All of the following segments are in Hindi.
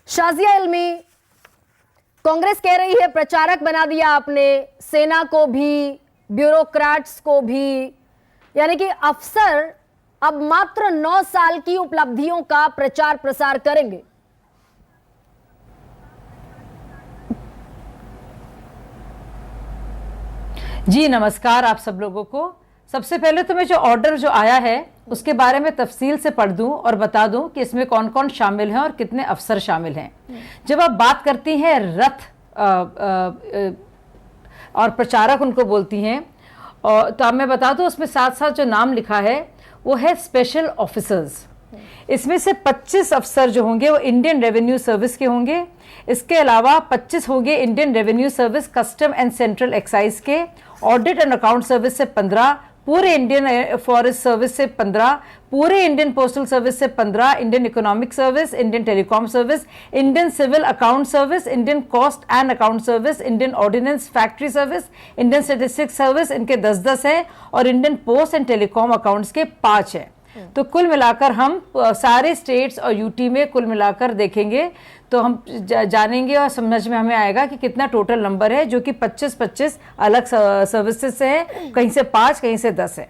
शाजिया इल्मी, कांग्रेस कह रही है प्रचारक बना दिया आपने, सेना को भी, ब्यूरोक्रेट्स को भी, यानी कि अफसर अब मात्र 9 साल की उपलब्धियों का प्रचार प्रसार करेंगे। जी नमस्कार आप सब लोगों को। सबसे पहले तो मैं जो ऑर्डर जो आया है उसके बारे में तफसील से पढ़ दूं और बता दूं कि इसमें कौन कौन शामिल हैं और कितने अफसर शामिल हैं। जब आप बात करती हैं रथ और प्रचारक उनको बोलती हैं, और तो अब मैं बता दूं उसमें साथ साथ जो नाम लिखा है वो है स्पेशल ऑफिसर्स। इसमें से 25 अफसर जो होंगे वो इंडियन रेवेन्यू सर्विस के होंगे। इसके अलावा 25 होंगे Indian revenue service, custom and central excise के, ऑडिट एंड अकाउंट सर्विस से 15, पूरे इंडियन फॉरेस्ट सर्विस से 15, पूरे इंडियन पोस्टल सर्विस से 15, Indian economic service, Indian telecom service, Indian civil account service, Indian cost and account service, Indian ordnance factory service, Indian statistics service, इनके 10-10 है, और Indian post and telecom accounts के 5 है। तो कुल मिलाकर हम सारे स्टेट्स और यूटी में कुल मिलाकर देखेंगे तो हम जानेंगे और समझ में हमें आएगा कि कितना टोटल नंबर है, जो कि 25-25 अलग सर्विसेज से है, कहीं से 5 कहीं से 10 है।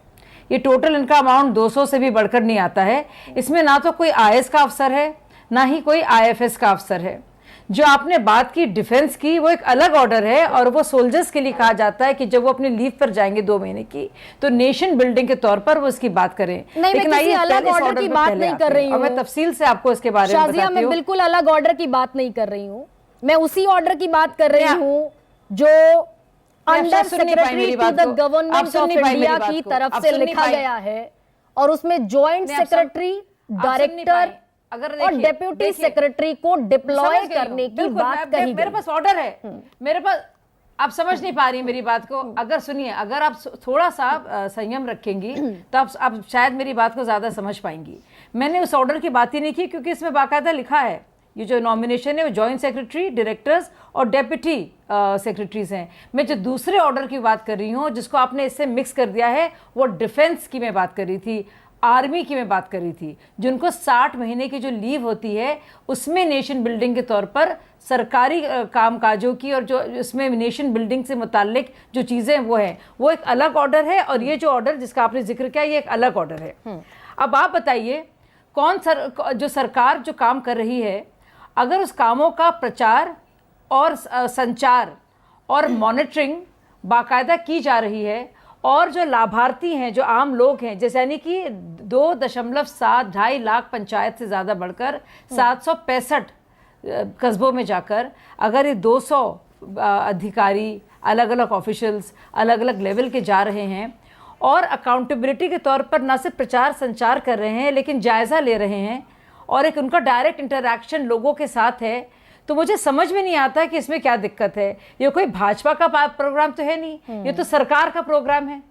ये टोटल इनका अमाउंट 200 से भी बढ़कर नहीं आता है। इसमें ना तो कोई आईएएस का अफसर है ना ही कोई आईएफएस का अफसर है। जो आपने बात की डिफेंस की, वो एक अलग ऑर्डर है और वो सोल्जर्स के लिए कहा जाता है कि जब वो अपनी लीव पर जाएंगे 2 महीने की, तो नेशन बिल्डिंग के तौर पर वो इसकी बात करें। लेकिन मैं किसी अलग ऑर्डर की बात नहीं कर रही हूँ, मैं तफसील से आपको इसके बारे में बताती हूँ। मैं बिल्कुल अलग ऑर्डर की बात नहीं कर रही हूँ, मैं उसी ऑर्डर की बात कर रही हूँ जो under secretary to the government of India की तरफ से लिखा गया है, और उसमें ज्वाइंट सेक्रेटरी, डायरेक्टर और डेप्यूटी सेक्रेटरी को डिप्लॉय करने की बात कही गई। मेरे पास ऑर्डर है, मेरे पास, आप समझ नहीं पा रही मेरी बात को। अगर सुनिए, अगर आप थोड़ा सा संयम रखेंगी तो आप शायद मेरी बात को ज्यादा समझ पाएंगी। मैंने उस ऑर्डर की बात ही नहीं की, क्योंकि इसमें बाकायदा लिखा है ये जो नॉमिनेशन है वो जॉइंट सेक्रेटरी, डायरेक्टर्स और डेप्यूटी सेक्रेटरीज हैं। मैं जो दूसरे ऑर्डर की बात कर रही हूँ, जिसको आपने इससे मिक्स कर दिया है, वो डिफेंस की मैं बात कर रही थी, आर्मी की मैं बात कर रही थी, जिनको 60 महीने की जो लीव होती है उसमें नेशन बिल्डिंग के तौर पर सरकारी कामकाजों की और जो इसमें नेशन बिल्डिंग से मुताल्लिक जो चीज़ें वो है, वो एक अलग ऑर्डर है, और ये जो ऑर्डर जिसका आपने जिक्र किया ये एक अलग ऑर्डर है। अब आप बताइए, जो सरकार जो काम कर रही है, अगर उस कामों का प्रचार और संचार और मॉनिटरिंग बाकायदा की जा रही है, और जो लाभार्थी हैं, जो आम लोग हैं, जैसे यानी कि 2.7-2.5 लाख पंचायत से ज़्यादा बढ़कर 765 कस्बों में जाकर अगर ये 200 अधिकारी, अलग अलग ऑफिशियल्स, अलग अलग लेवल के जा रहे हैं और अकाउंटेबिलिटी के तौर पर न सिर्फ प्रचार संचार कर रहे हैं लेकिन जायज़ा ले रहे हैं, और एक उनका डायरेक्ट इंटरैक्शन लोगों के साथ है, तो मुझे समझ में नहीं आता कि इसमें क्या दिक्कत है। ये कोई भाजपा का प्रोग्राम तो है नहीं, ये तो सरकार का प्रोग्राम है,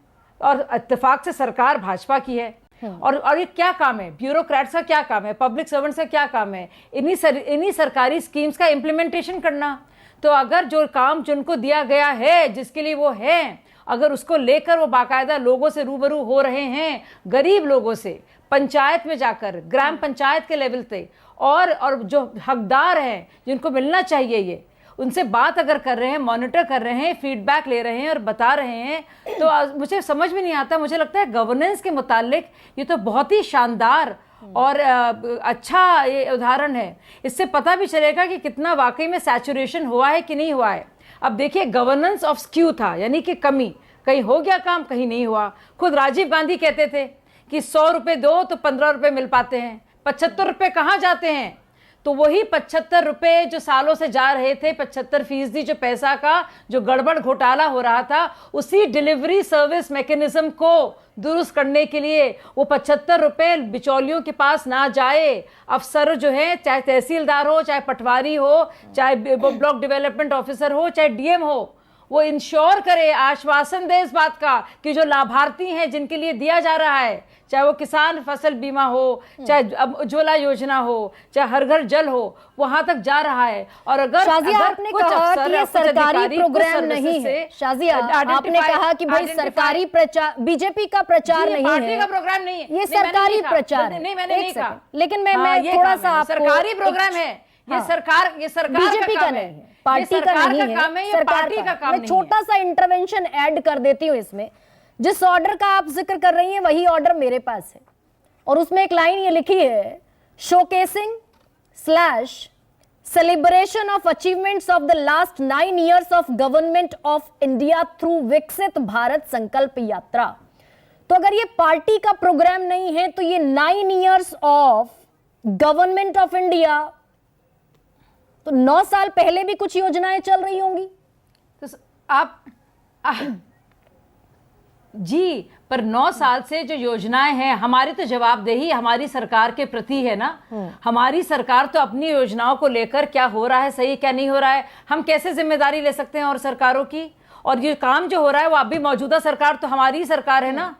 और इत्तेफाक से सरकार भाजपा की है। और ये क्या काम है, ब्यूरोक्रेट्स का क्या काम है, पब्लिक सर्वेंट्स का क्या काम है, इन्हीं सरकारी स्कीम्स का इम्प्लीमेंटेशन करना। तो अगर जो काम जिनको दिया गया है, जिसके लिए वो है, अगर उसको लेकर वो बाकायदा लोगों से रूबरू हो रहे हैं, गरीब लोगों से, पंचायत में जाकर, ग्राम पंचायत के लेवल पे, और जो हकदार हैं जिनको मिलना चाहिए, ये उनसे बात अगर कर रहे हैं, मॉनिटर कर रहे हैं, फीडबैक ले रहे हैं और बता रहे हैं, तो मुझे समझ में नहीं आता। मुझे लगता है गवर्नेंस के मुतालिक ये तो बहुत ही शानदार और अच्छा ये उदाहरण है। इससे पता भी चलेगा कि कितना वाकई में सैचुरेशन हुआ है कि नहीं हुआ है। अब देखिए, गवर्नेंस ऑफ स्क्यू था, यानी कि कमी, कहीं हो गया काम, कहीं नहीं हुआ। खुद राजीव गांधी कहते थे कि 100 रुपये दो तो 15 रुपये मिल पाते हैं, 75 रुपये कहाँ जाते हैं? तो वही 75 रुपये जो सालों से जा रहे थे, 75% जो पैसा का जो गड़बड़ घोटाला हो रहा था, उसी डिलीवरी सर्विस मैकेनिज्म को दुरुस्त करने के लिए वो 75 रुपये बिचौलियों के पास ना जाए। अफसर जो है, चाहे तहसीलदार हो, चाहे पटवारी हो, चाहे ब्लॉक डेवलपमेंट ऑफिसर हो, चाहे डीएम हो, वो इंश्योर करे, आश्वासन दे इस बात का कि जो लाभार्थी हैं जिनके लिए दिया जा रहा है, चाहे वो किसान फसल बीमा हो, चाहे उज्ज्वला योजना हो, चाहे हर घर जल हो, वहां तक जा रहा है। और अगर आपने कहा कि ये सरकारी प्रोग्राम नहीं है, शाजिया आपने कहा कि भाई सरकारी प्रचार, बीजेपी का प्रचार नहीं है, पार्टी का प्रोग्राम नहीं है, ये सरकारी प्रचार है। नहीं, मैंने नहीं कहा, लेकिन मैं थोड़ा सा सरकारी प्रोग्राम है। ये सरकार बीजेपी का नहीं है, पार्टी का नहीं है, काम है, ये सरकार पार्टी का काम नहीं है। छोटा सा इंटरवेंशन ऐड कर देती हूँ इसमें। जिस ऑर्डर का आप जिक्र कर रही हैं वही ऑर्डर मेरे पास है, और उसमें एक लाइन ये लिखी है, showcasing / celebration of achievements of the last 9 years of government of India through विकसित भारत संकल्प यात्रा। तो अगर ये पार्टी का प्रोग्राम नहीं है तो ये 9 years of government of India, तो 9 साल पहले भी कुछ योजनाएं चल रही होंगी। तो आप जी, पर 9 साल से जो योजनाएं हैं, हमारी तो जवाबदेही हमारी सरकार के प्रति है ना। हमारी सरकार तो अपनी योजनाओं को लेकर क्या हो रहा है सही, क्या नहीं हो रहा है, हम कैसे जिम्मेदारी ले सकते हैं और सरकारों की। और ये काम जो हो रहा है वो अभी मौजूदा सरकार तो हमारी ही सरकार है ना,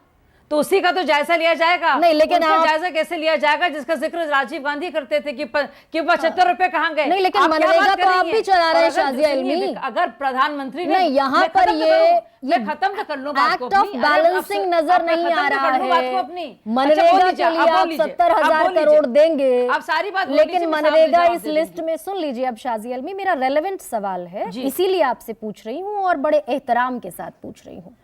तो उसी का तो जायजा लिया जाएगा। नहीं, लेकिन जायजा कैसे लिया जाएगा जिसका जिक्र राजीव गांधी करते थे कि 75 रुपए कहां गए। नहीं, लेकिन मनरेगा तो आप भी चला रहे हैं शाजिया इल्मी। अगर प्रधानमंत्री नहीं, यहाँ पर ये खत्म तो कर लो बात को, एक्ट ऑफ बैलेंसिंग नजर नहीं आ रहा है। मनरेगा के लिए आप 70,000 करोड़ देंगे, आप सारी बात, लेकिन मनरेगा इस लिस्ट में, सुन लीजिए अब शाजिया इल्मी, मेरा रेलेवेंट सवाल है इसीलिए आपसे पूछ रही हूँ और बड़े एहतराम के साथ पूछ रही हूँ।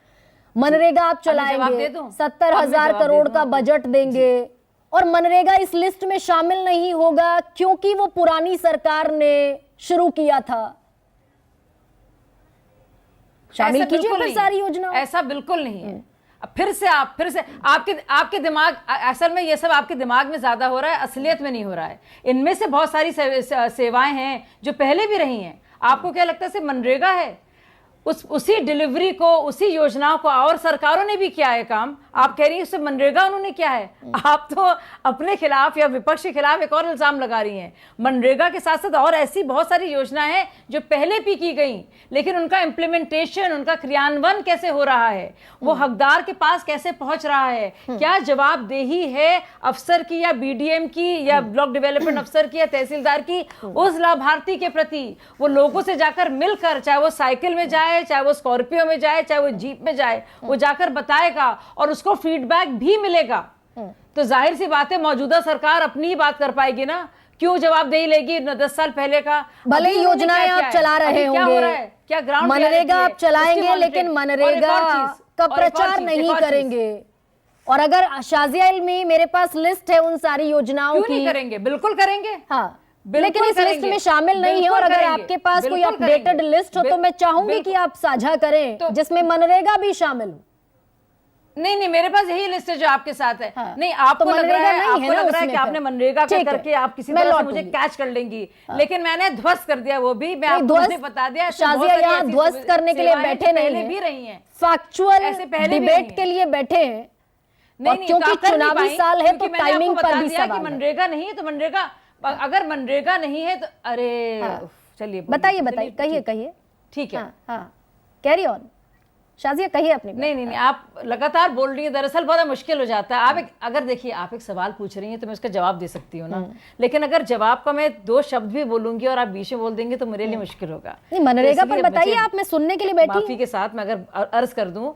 मनरेगा आप चलाएंगे, 70,000 करोड़ का बजट देंगे, और मनरेगा इस लिस्ट में शामिल नहीं होगा क्योंकि वो पुरानी सरकार ने शुरू किया था। शामिल कीजिए फिर सारी योजना। ऐसा बिल्कुल नहीं है। फिर से आपके दिमाग, असल में ये सब आपके दिमाग में ज्यादा हो रहा है, असलियत में नहीं हो रहा है। इनमें से बहुत सारी सेवाएं हैं जो पहले भी रही हैं। आपको क्या लगता है सिर्फ मनरेगा है? उसी डिलीवरी को, उसी योजनाओं को और सरकारों ने भी किया है काम। आप कह रही हैं सिर्फ मनरेगा उन्होंने किया है। आप तो अपने खिलाफ या विपक्ष के खिलाफ एक और इल्जाम लगा रही हैं। मनरेगा के साथ साथ और ऐसी बहुत सारी योजनाएं हैं जो पहले भी की गई, लेकिन उनका इम्प्लीमेंटेशन, उनका क्रियान्वयन कैसे हो रहा है, वो हकदार के पास कैसे पहुंच रहा है, क्या जवाबदेही है अफसर की या बीडीएम की या ब्लॉक डेवलपमेंट अफसर की या तहसीलदार की उस लाभार्थी के प्रति। वो लोगों से जाकर मिलकर, चाहे वो साइकिल में जाए, चाहे वो स्कॉर्पियो में जाए, चाहे वो जीप में जाए, वो जाकर बताएगा और उसको फीडबैक भी मिलेगा। तो जाहिर सी बात है मौजूदा सरकार अपनी ही बात कर पाएगी ना, क्यों जवाबदेही लेगी 10 साल पहले का। भले योजनाएं आप चला रहे होंगे, क्या हो रहा है, क्या ग्राउंड मनरेगा आप चलाएंगे, लेकिन मनरेगा का प्रचार नहीं करेंगे। और अगर शाजिया इल्मी, मेरे पास लिस्ट है उन सारी योजनाओं की। नहीं करेंगे? बिल्कुल करेंगे, हाँ, लेकिन इस लिस्ट में शामिल नहीं है। और अगर आपके पास कोई अपडेटेड लिस्ट हो तो मैं चाहूंगी कि आप साझा करें जिसमें मनरेगा भी शामिल हो। नहीं, मेरे पास यही लिस्ट है जो आपके साथ है। हाँ, नहीं, आपको तो लग रहा है कि आपने मनरेगा का करके आप किसी तरह से मुझे कैच कर लेंगी, लेकिन मैंने ध्वस्त कर दिया वो भी। मैं आपको बता दिया, शाजिया यहाँ ध्वस्त करने के लिए बैठे नहीं भी रही हैं, फैक्चुअल डिबेट के लिए बैठे हैं। नहीं, क्योंकि चुनावी साल है तो टाइमिंग पर भी सवाल है। मनरेगा नहीं है तो मनरेगा, अगर मनरेगा नहीं है तो अरे चलिए बताइए, कहिए। ठीक है, कैरी ऑन शाजिया, कहिए अपनी। नहीं, आप लगातार बोल रही हैं, दरअसल बहुत मुश्किल हो जाता है। आप अगर देखिए, आप एक सवाल पूछ रही हैं तो मैं उसका जवाब दे सकती हूँ ना, लेकिन अगर जवाब का मैं 2 शब्द भी बोलूंगी और आप बीच में बोल देंगे तो मेरे लिए मुश्किल होगा। नहीं, मनरेगा पर बताइए आप, मैं सुनने के लिए बैठी। माफी के साथ मैं अगर अर्ज कर दूं,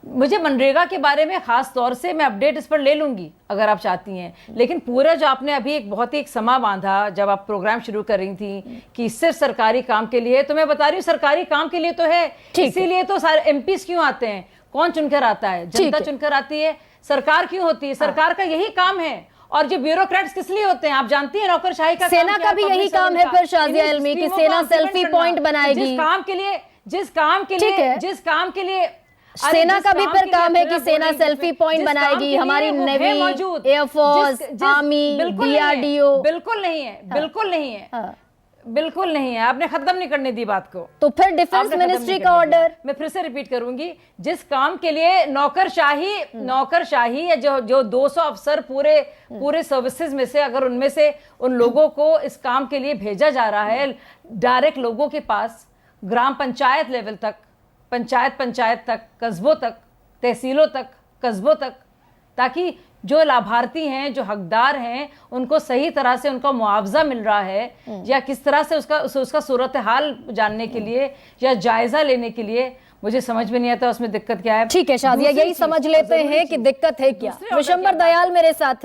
मुझे मनरेगा के बारे में खास तौर से मैं अपडेट इस पर ले लूंगी अगर आप चाहती हैं, लेकिन पूरा जो आपने अभी एक बहुत ही एक समा बांधा जब आप प्रोग्राम शुरू कर रही थी कि सिर्फ सरकारी काम के लिए, तो मैं बता रही हूँ सरकारी काम के लिए तो है, इसीलिए तो सारे एमपीज क्यों आते हैं? कौन चुनकर आता है? जनता चुनकर आती है। सरकार क्यों होती है? सरकार का यही काम है। और जो ब्यूरोक्रेट्स किस लिए होते हैं आप जानती हैं? नौकरशाही का, सेना का भी यही काम है फिर शाजिया इल्मी की सेना सेल्फी पॉइंट बनाएगी। जिस काम के लिए सेना का भी फिर काम है कि सेना सेल्फी पॉइंट बनाएगी। हमारी नेवी, एयरफोर्स, आर्मी, डीआरडीओ बिल्कुल नहीं है, बिल्कुल नहीं है। आपने खत्म नहीं करने दी बात को। तो फिर डिफेंस मिनिस्ट्री का ऑर्डर, मैं फिर से रिपीट करूंगी, जिस काम के लिए नौकरशाही या जो 200 अफसर पूरे सर्विसेज में से, अगर उनमें से उन लोगों को इस काम के लिए भेजा जा रहा है डायरेक्ट लोगों के पास, ग्राम पंचायत लेवल तक, पंचायत तक, कस्बों तक, तहसीलों तक, कस्बों तक, ताकि जो लाभार्थी हैं, जो हकदार हैं, उनको सही तरह से उनका मुआवजा मिल रहा है या किस तरह से उसका सूरत हाल जानने के लिए या जायजा लेने के लिए, मुझे समझ में नहीं आता उसमें दिक्कत क्या है। ठीक है शाजिया, यही समझ लेते हैं कि दिक्कत है क्या। विशंबर दयाल मेरे साथ हैं।